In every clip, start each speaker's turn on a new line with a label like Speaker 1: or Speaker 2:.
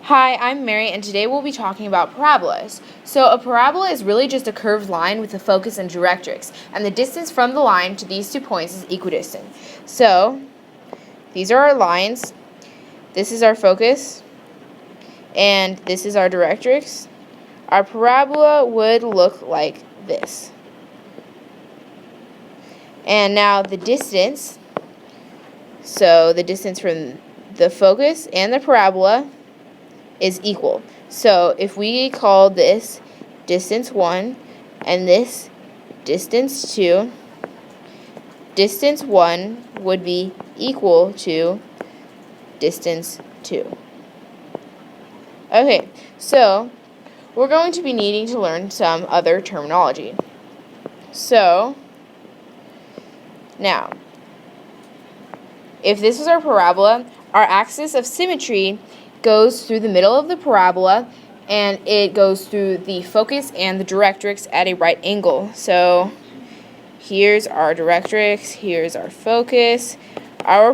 Speaker 1: Hi, I'm Mary, and today we'll be talking about parabolas. So a parabola is really just a curved line with a focus and directrix, and the distance from the line to these 2 points is equidistant. So these are our lines, this is our focus, and this is our directrix. Our parabola would look like this. And now the distance, so the distance from the focus and the parabola is equal. So if we call this distance 1 and this distance 2, distance 1 would be equal to distance 2. Okay, so we're going to be needing to learn some other terminology. So now, if this is our parabola, our axis of symmetry goes through the middle of the parabola, and it goes through the focus and the directrix at a right angle. So here's our directrix, here's our focus. Our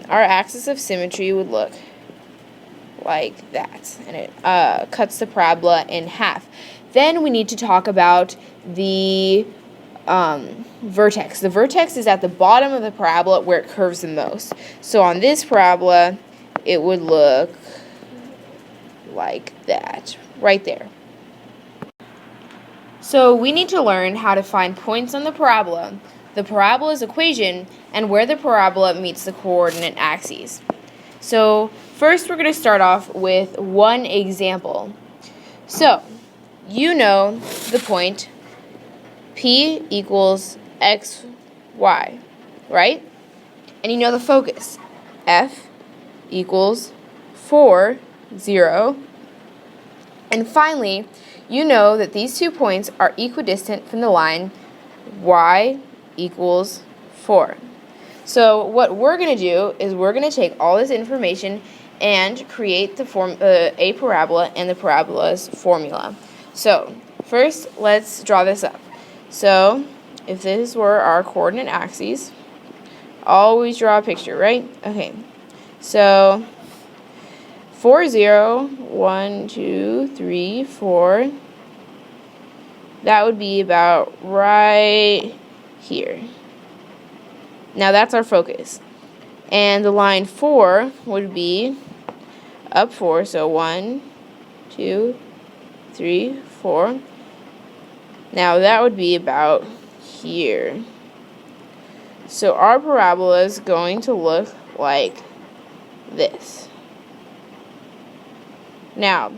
Speaker 1: axis of symmetry would look like that, and it cuts the parabola in half. Then we need to talk about the vertex. The vertex is at the bottom of the parabola where it curves the most. So on this parabola, it would look like that, right there. So we need to learn how to find points on the parabola's equation, and where the parabola meets the coordinate axes. So first we're going to start off with one example. So you know the point P equals x, y, right? And you know the focus, F equals 4, 0. And finally, you know that these 2 points are equidistant from the line y equals 4. So what we're going to do is we're going to take all this information and create a parabola and the parabola's formula. So first, let's draw this up. So if this were our coordinate axes, always draw a picture, right? Okay, so 4, 0, 1, 2, 3, 4. That would be about right here. Now that's our focus. And the line 4 would be up 4, so 1, 2, 3, 4. Now that would be about here. So our parabola is going to look like this. Now,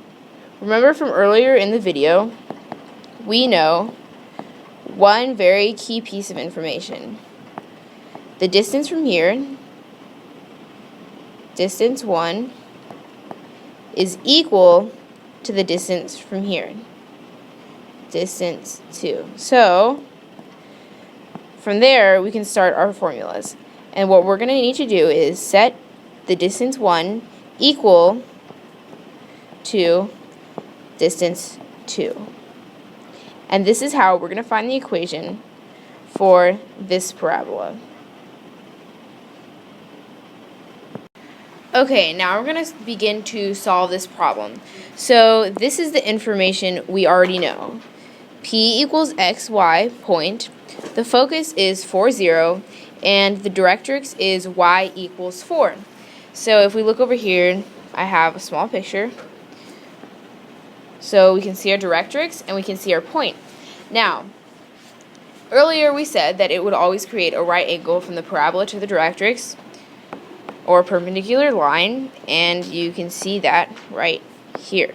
Speaker 1: remember from earlier in the video, we know one very key piece of information. The distance from here, distance 1, is equal to the distance from here, distance 2. So from there, we can start our formulas. And what we're going to need to do is set the distance 1 equal to distance 2. And this is how we're going to find the equation for this parabola. Okay, now we're going to begin to solve this problem. So this is the information we already know. P equals x, y, point. The focus is 4, 0, and the directrix is y equals 4. So if we look over here, I have a small picture. So we can see our directrix and we can see our point. Now, earlier we said that it would always create a right angle from the parabola to the directrix, or a perpendicular line, and you can see that right here.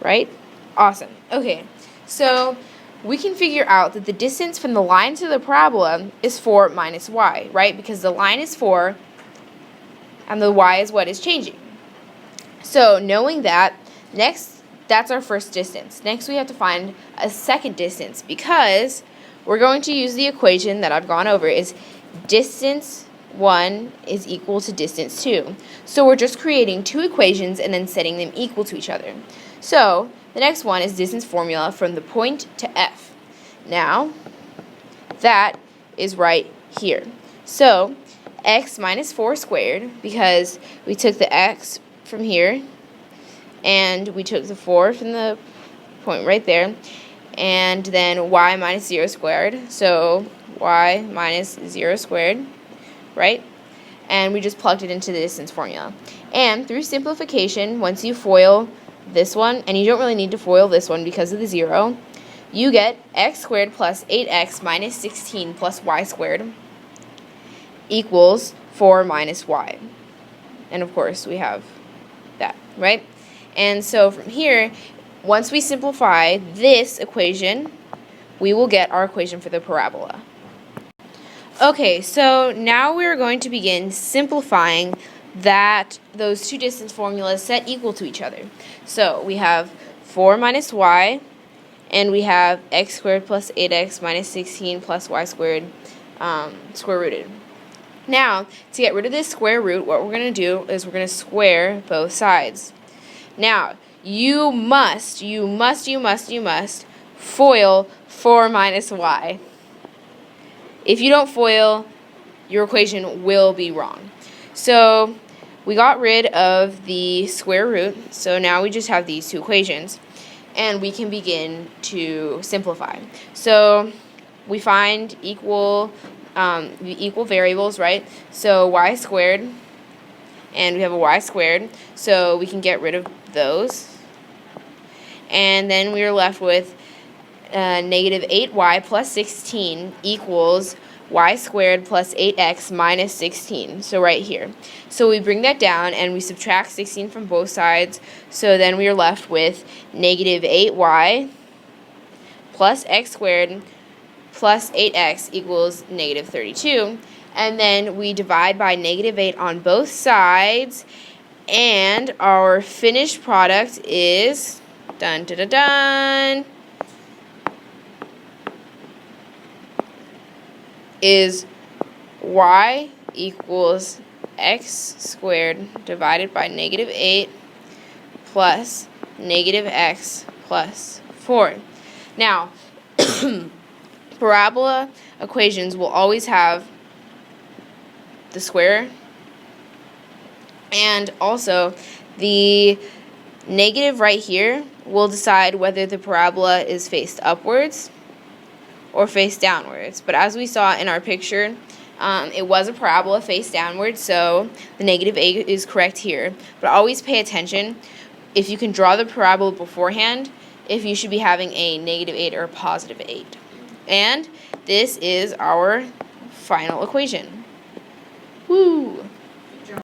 Speaker 1: Right? Awesome. Okay, so we can figure out that the distance from the line to the parabola is 4 minus y, right? Because the line is 4, and the y is what is changing. So knowing that, next, that's our first distance. Next, we have to find a second distance, because we're going to use the equation that I've gone over, is distance 1 is equal to distance 2. So we're just creating 2 equations and then setting them equal to each other. So the next one is distance formula from the point to F. Now, that is right here. So x minus 4 squared, because we took the x from here, and we took the 4 from the point right there, and then y minus 0 squared, so y minus 0 squared, right? And we just plugged it into the distance formula. And through simplification, once you FOIL this one, and you don't really need to FOIL this one because of the 0, you get x squared plus 8x minus 16 plus y squared equals 4 minus y. And of course, we have that, right? And so from here, once we simplify this equation, we will get our equation for the parabola. Okay, so now we're going to begin simplifying those two distance formulas set equal to each other. So we have 4 minus y, and we have x squared plus 8x minus 16 plus y squared square rooted. Now, to get rid of this square root, what we're going to do is we're going to square both sides. Now, you must FOIL 4 minus y. If you don't FOIL, your equation will be wrong. So we got rid of the square root, so now we just have these two equations, and we can begin to simplify. So we find equal variables, right? So y squared, and we have a y squared, so we can get rid of those. And then we are left with negative 8y plus 16 equals y squared plus 8x minus 16, so right here. So we bring that down and we subtract 16 from both sides, so then we are left with negative 8y plus x squared plus 8x equals negative 32, and then we divide by negative 8 on both sides, and our finished product is dun dun dun dun is y equals x squared divided by negative 8 plus negative x plus 4. Now, parabola equations will always have the square, and also the negative right here will decide whether the parabola is faced upwards or face downwards. But as we saw in our picture, it was a parabola face downwards, so the negative 8 is correct here. But always pay attention if you can draw the parabola beforehand, if you should be having a negative 8 or a positive 8. And this is our final equation.